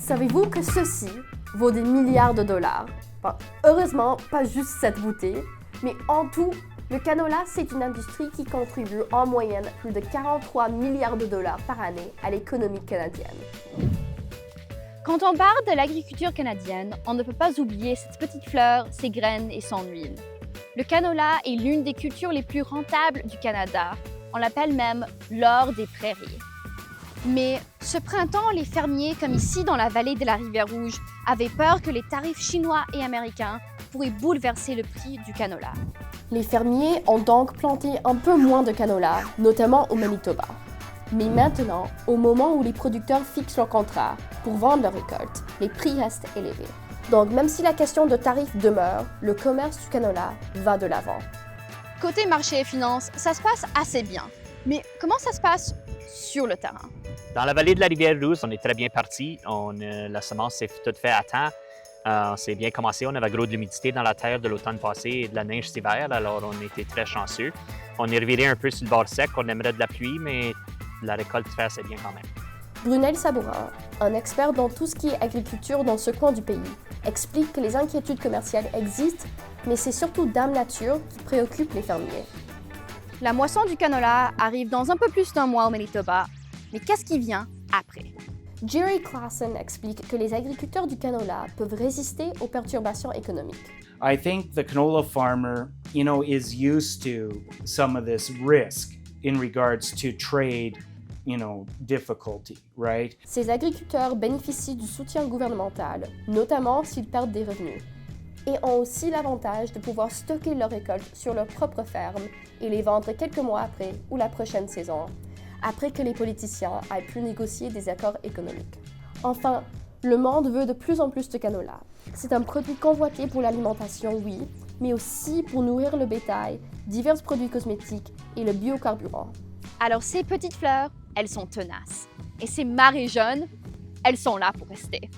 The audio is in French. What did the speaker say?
Savez-vous que ceci vaut des milliards de dollars? Enfin, heureusement, pas juste cette bouteille, mais en tout, le canola, c'est une industrie qui contribue en moyenne plus de 43 milliards de dollars par année à l'économie canadienne. Quand on parle de l'agriculture canadienne, on ne peut pas oublier cette petite fleur, ses graines et son huile. Le canola est l'une des cultures les plus rentables du Canada. On l'appelle même l'or des prairies. Mais ce printemps, les fermiers, comme ici dans la vallée de la Rivière Rouge, avaient peur que les tarifs chinois et américains pourraient bouleverser le prix du canola. Les fermiers ont donc planté un peu moins de canola, notamment au Manitoba. Mais maintenant, au moment où les producteurs fixent leur contrat pour vendre leur récolte, les prix restent élevés. Donc même si la question de tarifs demeure, le commerce du canola va de l'avant. Côté marché et finances, ça se passe assez bien. Mais comment ça se passe sur le terrain? Dans la vallée de la Rivière-Rouge, on est très bien parti. La semence s'est toute faite à temps. On s'est bien commencé. On avait gros de l'humidité dans la terre de l'automne passé et de la neige cet hiver, alors on était très chanceux. On est reviré un peu sur le bord sec. On aimerait de la pluie, mais la récolte fait assez bien quand même. Brunel Sabourin, un expert dans tout ce qui est agriculture dans ce coin du pays, explique que les inquiétudes commerciales existent, mais c'est surtout Dame Nature qui préoccupe les fermiers. La moisson du canola arrive dans un peu plus d'un mois au Manitoba, mais qu'est-ce qui vient après? Jerry Klassen explique que les agriculteurs du canola peuvent résister aux perturbations économiques. I think the canola farmer, is used to some of this risk in regards to trade, difficulty, right? Ces agriculteurs bénéficient du soutien gouvernemental, notamment s'ils perdent des revenus, et ont aussi l'avantage de pouvoir stocker leurs récoltes sur leur propre ferme et les vendre quelques mois après ou la prochaine saison, après que les politiciens aient pu négocier des accords économiques. Enfin, le monde veut de plus en plus de canola. C'est un produit convoité pour l'alimentation, oui, mais aussi pour nourrir le bétail, divers produits cosmétiques et le biocarburant. Alors ces petites fleurs, elles sont tenaces. Et ces marées jaunes, elles sont là pour rester.